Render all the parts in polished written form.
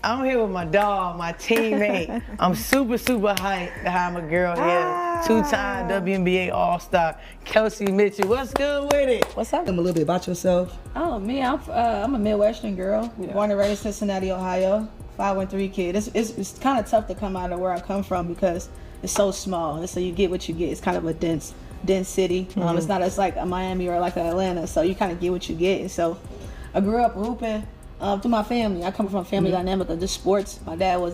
I'm here with my dog, my teammate. I'm super hyped to have my girl here. Two-time WNBA All-Star, Kelsey Mitchell. What's good with it? What's up? Tell me a little bit about yourself. Oh, me, I'm a Midwestern girl, born and raised in Cincinnati, Ohio. 5'3" kid. It's kind of tough to come out of where I come from because it's so small, and so you get what you get. It's kind of a dense city. It's not as like a Miami or like a Atlanta, so you kind of get what you get. And so I grew up hooping through my family. I come from a family dynamic of just sports. My dad was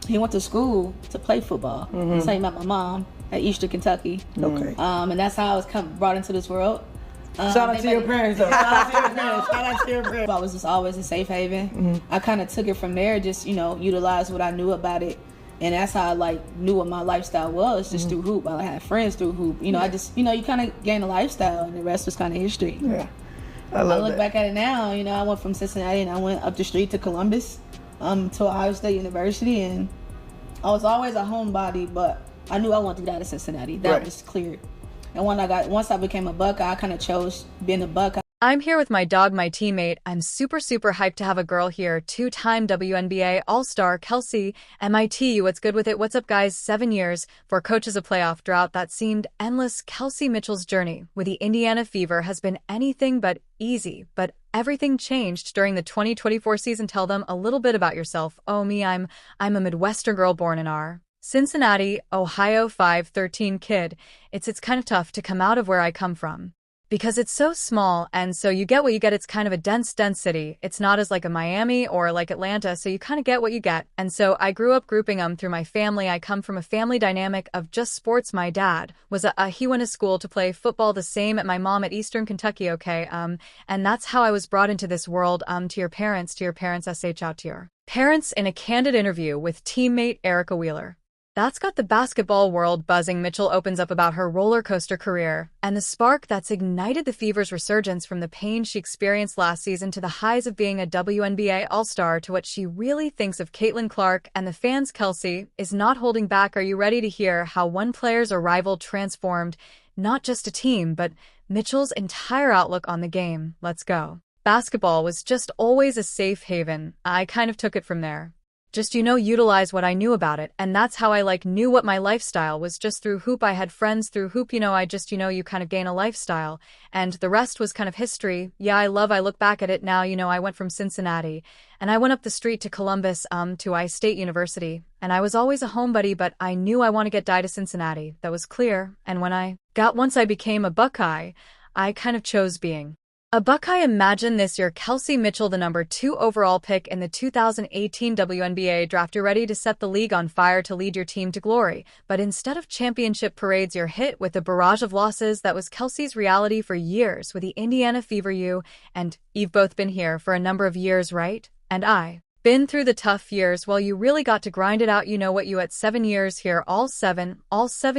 he went to school to play football. So he met my mom at Eastern Kentucky. Okay. And that's how I was brought into this world. Shout out to your parents, though. Shout out to your parents. Shout out to your parents. I was just always a safe haven. I kind of took it from there, just, utilized what I knew about it. And that's how I knew what my lifestyle was, just through hoop. I had friends through hoop. I just, you kind of gain a lifestyle, and the rest was kind of history. Yeah. I look back at it now, I went from Cincinnati and I went up the street to Columbus, to Ohio State University, and I was always a homebody, but I knew I wanted to get out of Cincinnati. That was clear. And once I became a Buckeye, I kind of chose being a Buckeye. I'm here with my dog, my teammate. I'm super hyped to have a girl here. Two-time WNBA All-Star Kelsey, MIT. What's good with it? What's up, guys? 7 years for coaches, a playoff drought that seemed endless. Kelsey Mitchell's journey with the Indiana Fever has been anything but easy, but everything changed during the 2024 season. Tell them a little bit about yourself. Oh, me, I'm a Midwestern girl born in Cincinnati, Ohio, 5'13" kid. It's kind of tough to come out of where I come from because it's so small, and so you get what you get. It's kind of a dense city. It's not as like a Miami or like Atlanta, so you kind of get what you get. And so I grew up grouping them through my family. I come from a family dynamic of just sports. My dad was he went to school to play football, the same at my mom at Eastern Kentucky, okay? And that's how I was brought into this world. To your parents, SH out to your parents in a candid interview with teammate Erica Wheeler. That's got the basketball world buzzing. Mitchell opens up about her roller coaster career and the spark that's ignited the Fever's resurgence, from the pain she experienced last season to the highs of being a WNBA All-Star to what she really thinks of Caitlin Clark and the fans. Kelsey is not holding back. Are you ready to hear how one player's arrival transformed not just a team, but Mitchell's entire outlook on the game? Let's go. Basketball was just always a safe haven. I kind of took it from there. Just, utilize what I knew about it. And that's how I knew what my lifestyle was, just through hoop. I had friends through hoop. I just, you kind of gain a lifestyle. And the rest was kind of history. Yeah, I look back at it now. I went from Cincinnati and I went up the street to Columbus, to I State University. And I was always a homebody, but I knew I want to get to Cincinnati. That was clear. And once I became a Buckeye, I kind of chose being a Buckeye. Imagine this year, Kelsey Mitchell, the number 2 overall pick in the 2018 WNBA draft. You're ready to set the league on fire, to lead your team to glory. But instead of championship parades, you're hit with a barrage of losses. That was Kelsey's reality for years with the Indiana Fever. You and Eve both been here for a number of years, right? And I been through the tough years. Well, you really got to grind it out. You know what? You at 7 years here, all seven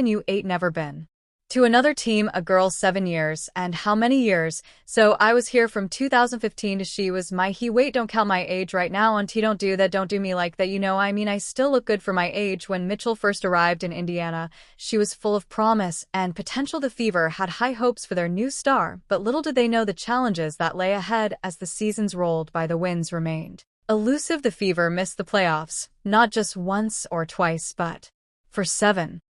you 8 never been to another team, a girl. 7 years, and how many years? So I was here from 2015 to she was my he. Wait, don't count my age right now, auntie. Don't do that. Don't do me like that. I still look good for my age. When Mitchell first arrived in Indiana, she was full of promise and potential. The Fever had high hopes for their new star, but little did they know the challenges that lay ahead as the seasons rolled by. The wins remained elusive. The Fever missed the playoffs, not just once or twice, but for 7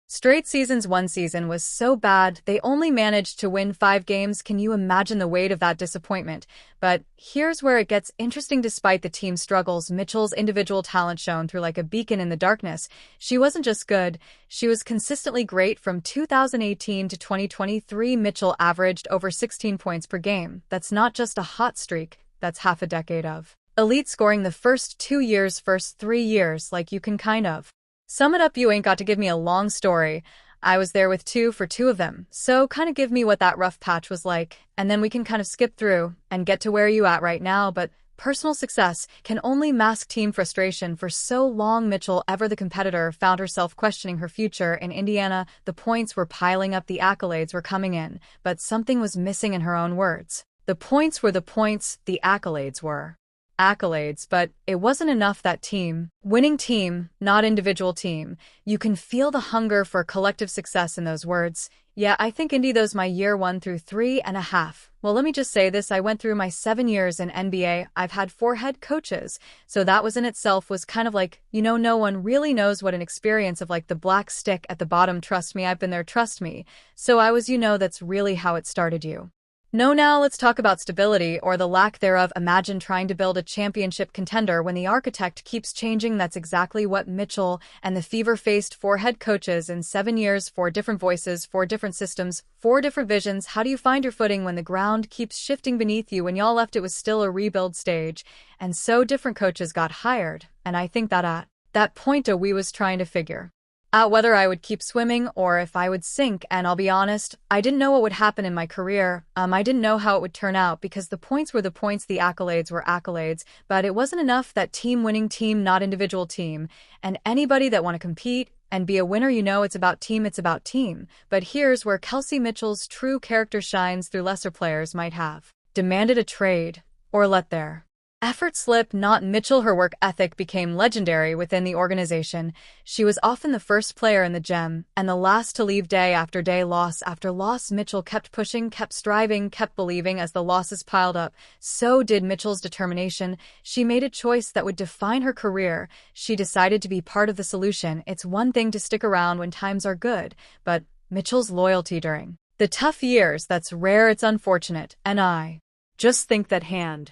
straight seasons. One season was so bad they only managed to win 5 games. Can you imagine the weight of that disappointment? But here's where it gets interesting. Despite the team's struggles, Mitchell's individual talent shone through like a beacon in the darkness. She wasn't just good, she was consistently great. From 2018 to 2023, Mitchell averaged over 16 points per game. That's not just a hot streak, that's half a decade of elite scoring. The first 3 years, you can kind of sum it up. You ain't got to give me a long story. I was there with 2 for 2 of them. So kind of give me what that rough patch was like, and then we can kind of skip through and get to where you at right now. But personal success can only mask team frustration. For so long, Mitchell, ever the competitor, found herself questioning her future in Indiana. The points were piling up, the accolades were coming in, but something was missing. In her own words, the points were the points, the accolades were accolades, but it wasn't enough. That team, winning team, not individual team. You can feel the hunger for collective success in those words. Yeah, I think Indy those my year 1 through 3.5. Well, let me just say this, I went through my 7 years in NBA. I've had 4 head coaches. So that was in itself was kind of like, no one really knows what an experience of like the black stick at the bottom. Trust me, I've been there, trust me. So I was, that's really how it started you. No, now let's talk about stability or the lack thereof. Imagine trying to build a championship contender when the architect keeps changing. That's exactly what Mitchell and the Fever faced. 4 head coaches in 7 years, 4 different voices, 4 different systems, 4 different visions. How do you find your footing when the ground keeps shifting beneath you? When y'all left, it was still a rebuild stage. And so different coaches got hired. And I think that at that point, we was trying to figure out whether I would keep swimming or if I would sink. And I'll be honest, I didn't know what would happen in my career. I didn't know how it would turn out because the points were the points, the accolades were accolades, but it wasn't enough. That team winning team, not individual team. And anybody that want to compete and be a winner, it's about team, it's about team. But here's where Kelsey Mitchell's true character shines through. Lesser players might have demanded a trade or let their effort slip, not Mitchell. Her work ethic became legendary within the organization. She was often the first player in the gym and the last to leave. Day after day, loss after loss, Mitchell kept pushing, kept striving, kept believing. As the losses piled up, so did Mitchell's determination. She made a choice that would define her career. She decided to be part of the solution. It's one thing to stick around when times are good, but Mitchell's loyalty during the tough years, that's rare, it's unfortunate. And I just think that hand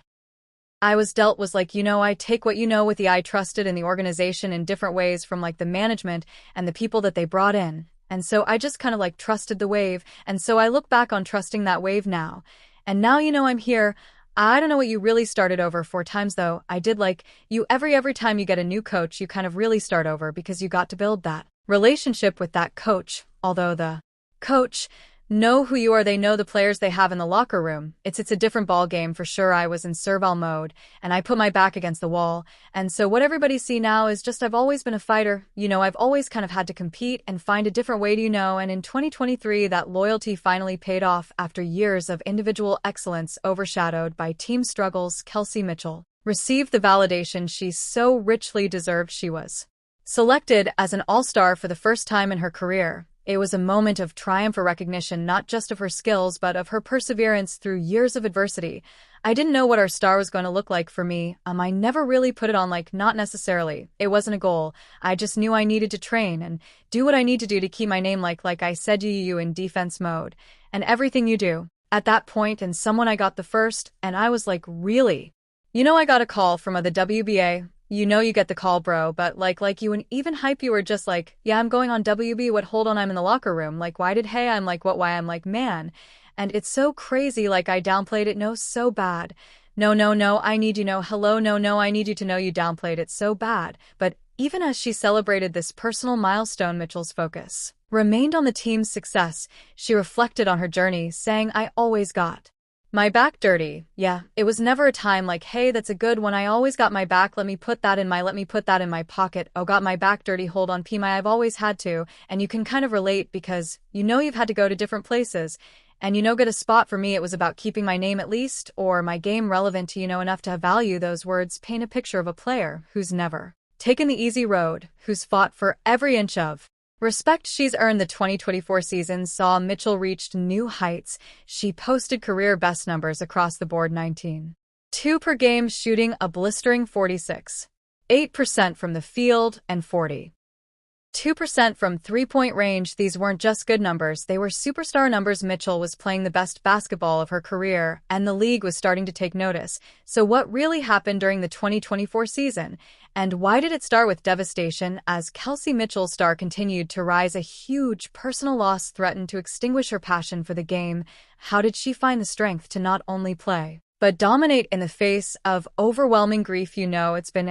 I was dealt was like, I take what with the I trusted in the organization in different ways, from like the management and the people that they brought in. And so I just kind of like trusted the wave. And so I look back on trusting that wave now. And now, I'm here. I don't know what you really started over 4 times though. I did like you every time you get a new coach, you kind of really start over because you got to build that relationship with that coach. Although the coach know who you are, they know the players they have in the locker room. It's a different ball game for sure. I was in survival mode and I put my back against the wall. And so what everybody see now is just I've always been a fighter. I've always kind of had to compete and find a different way to, and in 2023 that loyalty finally paid off after years of individual excellence overshadowed by team struggles. Kelsey Mitchell received the validation she so richly deserved. She was selected as an all-star for the first time in her career. It was a moment of triumph, a recognition not just of her skills, but of her perseverance through years of adversity. I didn't know what our star was going to look like for me. I never really put it on, not necessarily. It wasn't a goal. I just knew I needed to train and do what I need to do to keep my name like I said you in defense mode. And everything you do. At that point, and someone I got the first, and I was like, really? I got a call from the WBA. You get the call, bro, but like you and even hype, you were just like, yeah, I'm going on WB. What? Hold on, I'm in the locker room. Why did, hey, I'm like, what, why? I'm like, man. And it's so crazy, I downplayed it, no, so bad. No, I need hello, no, I need you to know you downplayed it so bad. But even as she celebrated this personal milestone, Mitchell's focus remained on the team's success. She reflected on her journey, saying, I always got my back dirty. Yeah, it was never a time like, hey, that's a good one. I always got my back. Let me put that in my pocket. Oh, got my back dirty. Hold on, I've always had to. And you can kind of relate because you've had to go to different places and get a spot. For me, it was about keeping my name at least, or my game relevant to, enough to value. Those words paint a picture of a player who's never taken the easy road, who's fought for every inch of respect she's earned. The 2024 season saw Mitchell reached new heights. She posted career best numbers across the board: 19.2 per game, shooting a blistering 46.8% from the field and 40.2% from three-point range. These weren't just good numbers, they were superstar numbers. Mitchell was playing the best basketball of her career, and the league was starting to take notice. So what really happened during the 2024 season? And why did it start with devastation? As Kelsey Mitchell's star continued to rise, a huge personal loss threatened to extinguish her passion for the game. How did she find the strength to not only play, but dominate in the face of overwhelming grief? It's been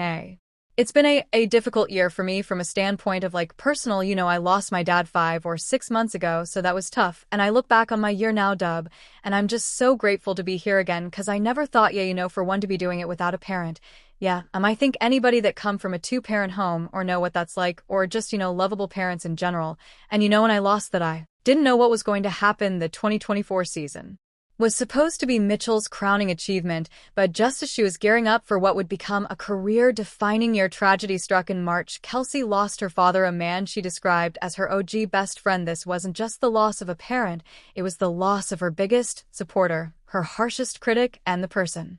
a difficult year for me from a standpoint of personal. I lost my dad 5 or 6 months ago, so that was tough. And I look back on my year now, Dub, and I'm just so grateful to be here again, because I never thought, for one, to be doing it without a parent. Yeah, I think anybody that come from a 2-parent home or know what that's like, or just, lovable parents in general. And when I lost that, I didn't know what was going to happen the 2024 season. was supposed to be Mitchell's crowning achievement, but just as she was gearing up for what would become a career-defining year, tragedy struck in March. Kelsey lost her father, a man she described as her OG best friend. This wasn't just the loss of a parent, it was the loss of her biggest supporter, her harshest critic, and the person